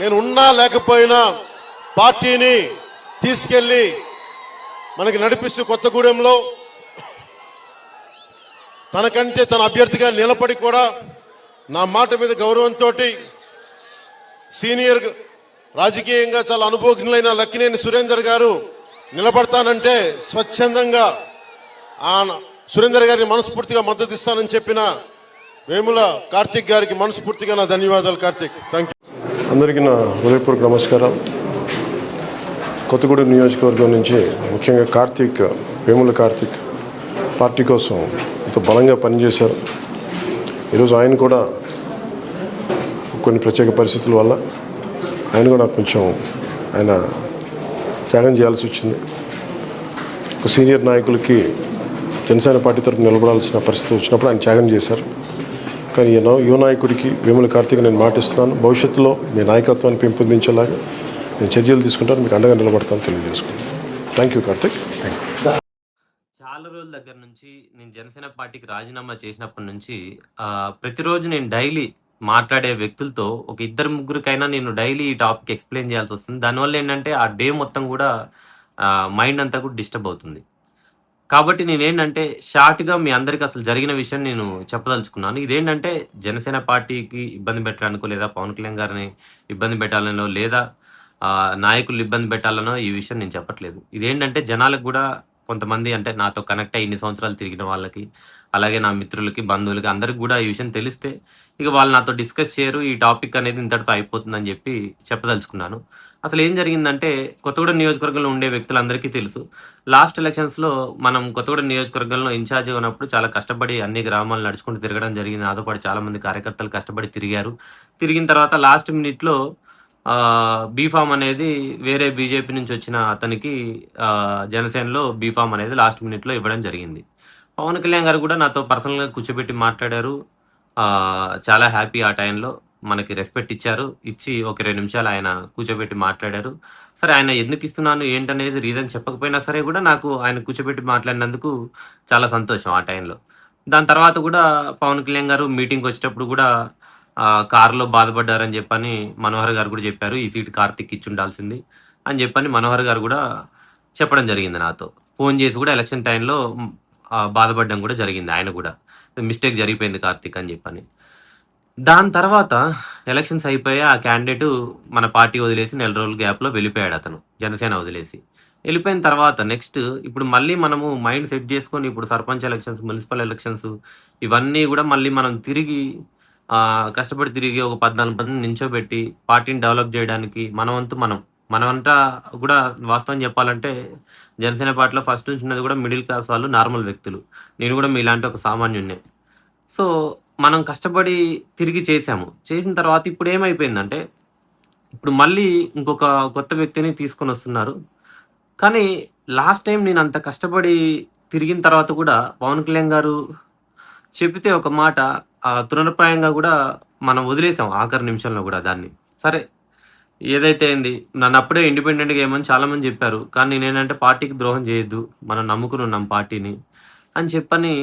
నేను ఉన్నా లేకపోయినా పార్టీని తీసుకెళ్లి మనకి నడిపిస్తూ కొత్తగూడెంలో తనకంటే తన అభ్యర్థిగా నిలబడి కూడా నా మాట మీద గౌరవంతో సీనియర్ రాజకీయంగా చాలా అనుభవజ్ఞులైన లక్కినేని సురేందర్ గారు నిలబడతానంటే స్వచ్ఛందంగా సురేందర్ గారిని మనస్ఫూర్తిగా మద్దతు ఇస్తానని చెప్పిన వేముల కార్తిక్ గారికి మనస్ఫూర్తిగా నా ధన్యవాదాలు. Karthik, thank you. అందరికీ నా హృదయపూర్వక నమస్కారం. కొత్తగూడెం నియోజకవర్గం నుంచి ముఖ్యంగా వేముల కార్తిక్ పార్టీ కోసం ఎంతో బలంగా పనిచేశారు. ఈరోజు ఆయన కూడా కొన్ని ప్రత్యేక పరిస్థితుల వల్ల ఆయన కూడా కొంచెం త్యాగం చేయాల్సి వచ్చింది. ఒక సీనియర్ నాయకులకి జనసేన పార్టీ తరఫున నిలబడాల్సిన పరిస్థితి వచ్చినప్పుడు ఆయన త్యాగం చేశారు. కానీ యువ నాయకుడికి వేముల కార్తిక్ నేను మాటిస్తున్నాను, భవిష్యత్తులో మీ నాయకత్వాన్ని పెంపొందించేలాగా నేను చర్యలు తీసుకుంటాను, మీకు అండగా నిలబడతాను తెలియజేసుకుంటాను. Thank you Karthik. చాలా రోజుల దగ్గర నుంచి నేను జనసేన పార్టీకి రాజీనామా చేసినప్పటి నుంచి ప్రతిరోజు నేను డైలీ మాట్లాడే వ్యక్తులతో ఒక ఇద్దరు ముగ్గురికైనా నేను డైలీ ఈ టాపిక్ ఎక్స్ప్లెయిన్ చేయాల్సి వస్తుంది. దానివల్ల ఏంటంటే ఆ డే మొత్తం కూడా మైండ్ అంతా కూడా డిస్టర్బ్ అవుతుంది. కాబట్టి నేనేంటంటే షార్ట్గా మీ అందరికీ అసలు జరిగిన విషయం నేను చెప్పదలుచుకున్నాను. ఇదేంటంటే జనసేన పార్టీకి ఇబ్బంది పెట్టడానికో లేదా పవన్ కళ్యాణ్ గారిని ఇబ్బంది పెట్టాలనో లేదా నాయకులు ఇబ్బంది పెట్టాలనో ఈ విషయం నేను చెప్పట్లేదు. ఇదేంటంటే జనాలకు కూడా కొంతమంది అంటే నాతో కనెక్ట్ అయ్యి ఇన్ని సంవత్సరాలు తిరిగిన వాళ్ళకి, అలాగే నా మిత్రులకి, బంధువులకి అందరికి కూడా ఈ విషయం తెలిస్తే ఇక వాళ్ళు నాతో డిస్కస్ చేయరు, ఈ టాపిక్ అనేది ఇంతటితో అయిపోతుందని చెప్పి చెప్పదలుచుకున్నాను. అసలు ఏం జరిగిందంటే కొత్తగూడెం నియోజకవర్గంలో ఉండే వ్యక్తులందరికీ తెలుసు, లాస్ట్ ఎలక్షన్స్లో మనం కొత్తగూడెం నియోజకవర్గంలో ఇన్ఛార్జ్ ఉన్నప్పుడు చాలా కష్టపడి అన్ని గ్రామాలు నడుచుకుంటూ తిరగడం జరిగింది. నాతో పాటు చాలా మంది కార్యకర్తలు కష్టపడి తిరిగారు. తిరిగిన తర్వాత లాస్ట్ మినిట్లో బీఫామ్ అనేది వేరే బీజేపీ నుంచి వచ్చిన అతనికి జనసేనలో బీఫామ్ అనేది లాస్ట్ మినిట్లో ఇవ్వడం జరిగింది. పవన్ కళ్యాణ్ గారు కూడా నాతో పర్సనల్గా కూర్చోబెట్టి మాట్లాడారు. చాలా హ్యాపీ. ఆ టైంలో మనకి రెస్పెక్ట్ ఇచ్చారు. ఇచ్చి ఒక 2 నిమిషాలు ఆయన కూర్చోబెట్టి మాట్లాడారు. సరే, ఆయన ఎందుకు ఇస్తున్నాను ఏంటనేది రీజన్ చెప్పకపోయినా సరే కూడా నాకు ఆయన కూర్చోబెట్టి మాట్లాడినందుకు చాలా సంతోషం ఆ టైంలో. దాని తర్వాత కూడా పవన్ కళ్యాణ్ గారు మీటింగ్కి వచ్చేటప్పుడు కూడా కారులో బాధపడ్డారని చెప్పని మనోహర్ గారు కూడా చెప్పారు, ఈ సీట్ కార్తిక్ ఇచ్చి ఉండాల్సింది అని చెప్పని మనోహర్ గారు కూడా చెప్పడం జరిగింది. నాతో ఫోన్ చేసి కూడా ఎలక్షన్ టైంలో బాధపడడం కూడా జరిగింది. ఆయన కూడా మిస్టేక్ జరిగిపోయింది కార్తిక్ అని చెప్పని. దాని తర్వాత ఎలక్షన్స్ అయిపోయి ఆ క్యాండిడేట్ మన పార్టీ వదిలేసి 4 రోజుల గ్యాప్లో వెళ్ళిపోయాడు. అతను జనసేన వదిలేసి వెళ్ళిపోయిన తర్వాత నెక్స్ట్ ఇప్పుడు మళ్ళీ మనము మైండ్ సెట్ చేసుకొని ఇప్పుడు సర్పంచ్ ఎలక్షన్స్, మున్సిపల్ ఎలక్షన్స్ ఇవన్నీ కూడా మళ్ళీ మనం తిరిగి కష్టపడి తిరిగి ఒక 14 మందిని నించోబెట్టి పార్టీని డెవలప్ చేయడానికి మనమంతా కూడా వాస్తవం చెప్పాలంటే జనసేన పార్టీలో ఫస్ట్ నుంచి ఉన్నది కూడా మిడిల్ క్లాస్ వాళ్ళు, నార్మల్ వ్యక్తులు. నేను కూడా మీలాంటి ఒక సామాన్యున్నే. సో మనం కష్టపడి తిరిగి చేసాము. చేసిన తర్వాత ఇప్పుడు ఏమైపోయిందంటే ఇప్పుడు మళ్ళీ ఇంకొక కొత్త వ్యక్తిని తీసుకొని వస్తున్నారు. కానీ లాస్ట్ టైం నేను అంత కష్టపడి తిరిగిన తర్వాత కూడా పవన్ కళ్యాణ్ గారు చెబితే ఒక మాట తృణప్రాయంగా కూడా మనం వదిలేసాం ఆఖరి నిమిషంలో కూడా దాన్ని. సరే, ఏదైతే అయింది. నన్ను అప్పుడే ఇండిపెండెంట్గా ఏమని చాలామంది చెప్పారు. కానీ నేనేంటంటే పార్టీకి ద్రోహం చేయొద్దు, మనం నమ్ముకుని ఉన్నాం పార్టీని అని చెప్పని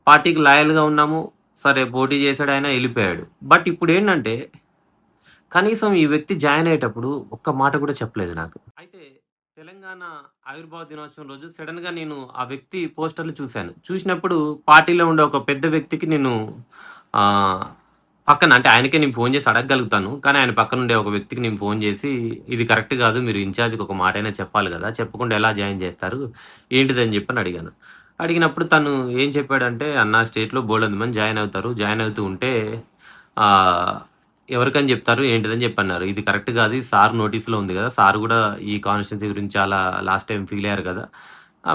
పార్టీకి లాయల్గా ఉన్నాము. సరే, పోటీ చేశాడు, ఆయన వెళ్ళిపోయాడు. బట్ ఇప్పుడు ఏంటంటే కనీసం ఈ వ్యక్తి జాయిన్ అయ్యేటప్పుడు ఒక్క మాట కూడా చెప్పలేదు నాకు. అయితే తెలంగాణ ఆవిర్భావ దినోత్సవం రోజు సడన్గా నేను ఆ వ్యక్తి పోస్టర్లు చూశాను. చూసినప్పుడు పార్టీలో ఉండే ఒక పెద్ద వ్యక్తికి నేను పక్కన అంటే ఆయనకే నేను ఫోన్ చేసి అడగగలుగుతాను, కానీ ఆయన పక్కన ఉండే ఒక వ్యక్తికి నేను ఫోన్ చేసి ఇది కరెక్ట్ కాదు, మీరు ఇన్ఛార్జ్కి ఒక మాట అయినా చెప్పాలి కదా, చెప్పకుండా ఎలా జాయిన్ చేస్తారు ఏంటిదని చెప్పని అడిగాను. అడిగినప్పుడు తను ఏం చెప్పాడంటే, అన్న స్టేట్లో బోల్డ్ మంది జాయిన్ అవుతారు, జాయిన్ అవుతూ ఉంటే ఎవరికని చెప్తారు ఏంటిదని చెప్పన్నారు. ఇది కరెక్ట్ కాదు, సార్ నోటీస్లో ఉంది కదా, సార్ కూడా ఈ కాన్స్టిట్యున్సీ గురించి చాలా లాస్ట్ టైం ఫీల్ అయ్యారు కదా,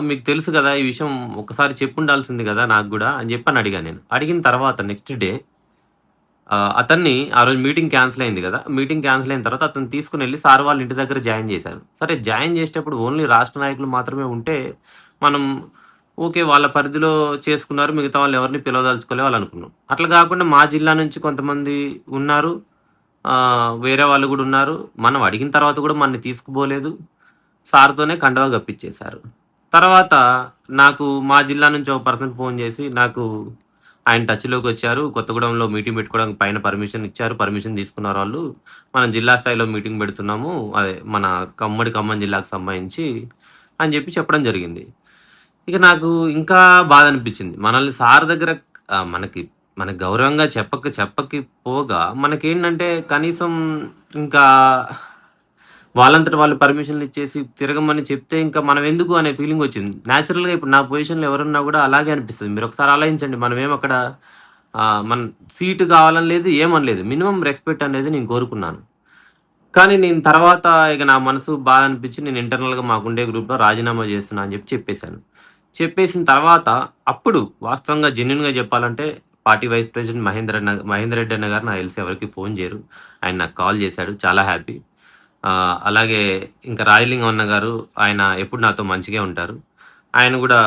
మీకు తెలుసు కదా ఈ విషయం, ఒకసారి చెప్పుండాల్సింది కదా నాకు కూడా అని చెప్పని అడిగాను. నేను అడిగిన తర్వాత నెక్స్ట్ డే అతన్ని ఆ రోజు మీటింగ్ క్యాన్సిల్ అయింది కదా, మీటింగ్ క్యాన్సిల్ అయిన తర్వాత అతను తీసుకుని వెళ్ళి సార్ వాళ్ళ ఇంటి దగ్గర జాయిన్ చేశారు. సరే, జాయిన్ చేసేటప్పుడు ఓన్లీ రాష్ట్ర నాయకులు మాత్రమే ఉంటే మనం ఓకే, వాళ్ళ పరిధిలో చేసుకున్నారు, మిగతా వాళ్ళు ఎవరిని పిలవదలుచుకోలే వాళ్ళు అనుకున్నాం. అట్లా కాకుండా మా జిల్లా నుంచి కొంతమంది ఉన్నారు, వేరే వాళ్ళు కూడా ఉన్నారు. మనం అడిగిన తర్వాత కూడా మనని తీసుకుపోలేదు, సార్తోనే కండవా కప్పించేశారు. తర్వాత నాకు మా జిల్లా నుంచి ఒక పర్సన్ ఫోన్ చేసి నాకు ఆయన టచ్‌లోకి వచ్చారు. కొత్తగూడెంలో మీటింగ్ పెట్టుకోవడానికి పైన పర్మిషన్ ఇచ్చారు. పర్మిషన్ తీసుకున్నారు వాళ్ళు. మనం జిల్లా స్థాయిలో మీటింగ్ పెడుతున్నాము. అదే మన ఖమ్మం జిల్లాకు సంబంధించి అని చెప్పడం జరిగింది. ఇక నాకు ఇంకా బాధ అనిపించింది. మనల్ని సార్ దగ్గర మనకి గౌరవంగా చెప్పకి పోగా మనకేంటంటే కనీసం ఇంకా వాళ్ళంతట వాళ్ళు పర్మిషన్లు ఇచ్చేసి తిరగమని చెప్తే ఇంకా మనం ఎందుకు అనే ఫీలింగ్ వచ్చింది. న్యాచురల్‌గా ఇప్పుడు నా పొజిషన్‌లో ఎవరున్నా కూడా అలాగే అనిపిస్తది. మీరొకసారి ఆలోచించండి. మనమేం అక్కడ మన సీటు కావాలని లేదు, ఏమనలేదు. మినిమమ్ రెస్పెక్ట్ అనేది నేను కోరుకున్నాను. కానీ నేను తర్వాత ఇక నా మనసు బాధ అనిపించి నేను ఇంటర్నల్‌గా మాకుండే గ్రూప్‌లో రాజీనామా చేస్తున్నా అని చెప్పేశాను. చెప్పేసిన తర్వాత అప్పుడు వాస్తవంగా జెన్యూన్‌గా చెప్పాలంటే party vice president Mahender Reddy అన్న గారు నాకు తెలిసి ఎవరికీ ఫోన్ చేయరు. ఆయన నాకు కాల్ చేశాడు. చాలా హ్యాపీ. అలాగే ఇంకా రాజలింగం అన్న గారు ఆయన ఎప్పుడు నాతో మంచిగా ఉంటారు. ఆయన కూడా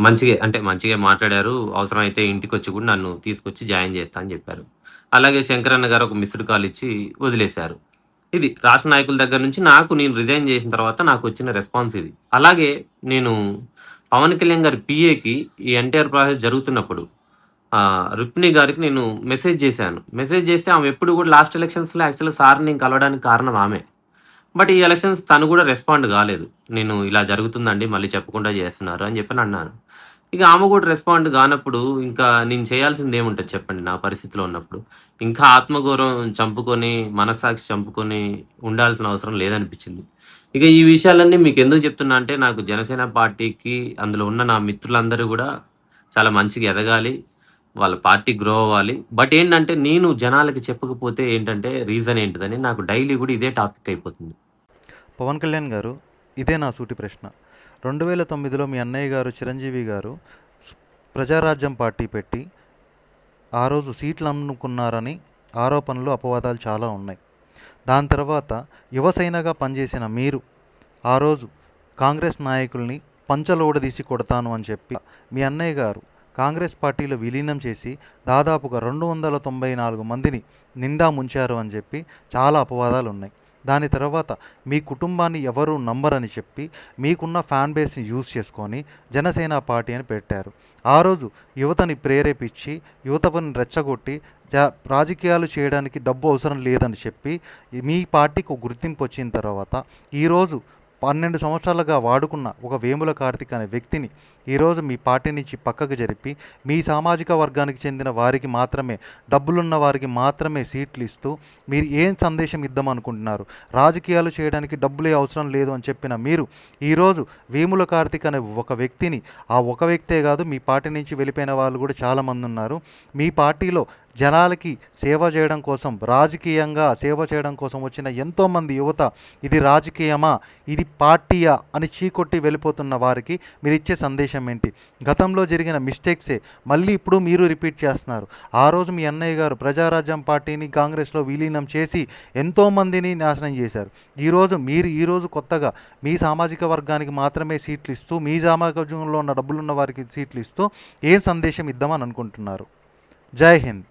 మంచిగా మాట్లాడారు. అవసరమైతే ఇంటికొచ్చి కూడా నన్ను తీసుకొచ్చి జాయిన్ చేస్తా అని చెప్పారు. అలాగే శంకర్ అన్న గారు ఒక మిస్డ్ కాల్ ఇచ్చి వదిలేశారు. ఇది రాష్ట్ర నాయకుల దగ్గర నుంచి నేను రిజైన్ చేసిన తర్వాత నాకు వచ్చిన రెస్పాన్స్ ఇది. అలాగే నేను పవన్ కళ్యాణ్ గారి పిఏకి ఈ ఎన్టీఆర్ ప్రాసెస్ జరుగుతున్నప్పుడు రుక్మిణి గారికి నేను మెసేజ్ చేశాను. మెసేజ్ చేస్తే ఆమె ఎప్పుడు కూడా లాస్ట్ ఎలక్షన్స్లో యాక్చువల్గా సార్ని కలవడానికి కారణం ఆమె. బట్ ఈ ఎలక్షన్స్ తను కూడా రెస్పాండ్ కాలేదు. నేను ఇలా జరుగుతుందండి మళ్ళీ చెప్పకుండా చేస్తున్నారు అని అన్నాను. ఇక ఆమె కూడా రెస్పాండ్ కానప్పుడు ఇంకా నేను చేయాల్సింది ఏముంటుంది చెప్పండి నా పరిస్థితిలో ఉన్నప్పుడు. ఇంకా ఆత్మగౌరవం చంపుకొని మనస్సాక్షి చంపుకొని ఉండాల్సిన అవసరం లేదనిపించింది. ఇక ఈ విషయాలన్నీ మీకు ఎందుకు చెప్తున్నా అంటే నాకు జనసేన పార్టీకి అందులో ఉన్న నా మిత్రులందరూ కూడా చాలా మంచిగా ఎదగాలి, వాళ్ళ పార్టీ గ్రో అవ్వాలి. బట్ ఏంటంటే నేను జనాలకి చెప్పకపోతే ఏంటంటే రీజన్ ఏంటిదని నాకు డైలీ కూడా ఇదే టాపిక్ అయిపోతుంది. పవన్ కళ్యాణ్ గారు, ఇదే నా సూటి ప్రశ్న. 2009లో మీ అన్నయ్య గారు చిరంజీవి గారు ప్రజారాజ్యం పార్టీ పెట్టి ఆ రోజు సీట్లు అమ్ముకున్నారని ఆరోపణలు అపవాదాలు చాలా ఉన్నాయి. దాని తర్వాత యువసేనగా పనిచేసిన మీరు ఆ రోజు కాంగ్రెస్ నాయకుల్ని పంచలోడదీసి కొడతాను అని చెప్పి మీ అన్నయ్య గారు కాంగ్రెస్ పార్టీలో విలీనం చేసి దాదాపుగా 294 మందిని నిండా ముంచారు అని చెప్పి చాలా అపవాదాలు ఉన్నాయి. దాని తర్వాత మీ కుటుంబాన్ని ఎవరు నమ్మరని చెప్పి మీకున్న ఫ్యాన్ బేస్ని యూజ్ చేసుకొని జనసేన పార్టీ అని పెట్టారు. ఆ రోజు యువతని ప్రేరేపించి యువతని రెచ్చగొట్టి రాజకీయాలు చేయడానికి డబ్బు అవసరం లేదని చెప్పి మీ పార్టీకి ఒక గుర్తింపు వచ్చిన తర్వాత ఈరోజు 12 సంవత్సరాలుగా వాడుకున్న ఒక వేముల కార్తిక్ అనే వ్యక్తిని ఈరోజు మీ పార్టీ నుంచి పక్కకు జరిపి మీ సామాజిక వర్గానికి చెందిన వారికి మాత్రమే, డబ్బులున్న వారికి మాత్రమే సీట్లు ఇస్తూ మీరు ఏం సందేశం ఇద్దామనుకుంటున్నారు? రాజకీయాలు చేయడానికి డబ్బులే అవసరం లేదు అని చెప్పిన మీరు ఈరోజు వేముల కార్తిక్ అనే ఒక వ్యక్తిని, ఆ ఒక వ్యక్తే కాదు మీ పార్టీ నుంచి వెళ్ళిపోయిన వాళ్ళు కూడా చాలామంది ఉన్నారు. మీ పార్టీలో జనాలకి సేవ చేయడం కోసం, రాజకీయంగా సేవ చేయడం కోసం వచ్చిన ఎంతోమంది యువత ఇది రాజకీయమా, ఇది పార్టీయా అని చీకొట్టి వెళ్ళిపోతున్న వారికి మీరు ఇచ్చే సందేశం ఏంటి? గతంలో జరిగిన మిస్టేక్సే మళ్ళీ ఇప్పుడు మీరు రిపీట్ చేస్తున్నారు. ఆ రోజు మీ అన్నయ్య గారు ప్రజారాజ్యం పార్టీని కాంగ్రెస్లో విలీనం చేసి ఎంతోమందిని నాశనం చేశారు. ఈరోజు కొత్తగా మీ సామాజిక వర్గానికి మాత్రమే సీట్లు ఇస్తూ, మీ సామాజిక వర్గంలో ఉన్న డబ్బులున్న వారికి సీట్లు ఇస్తూ ఏం సందేశం ఇద్దామని అనుకుంటున్నారు? జై హింద్.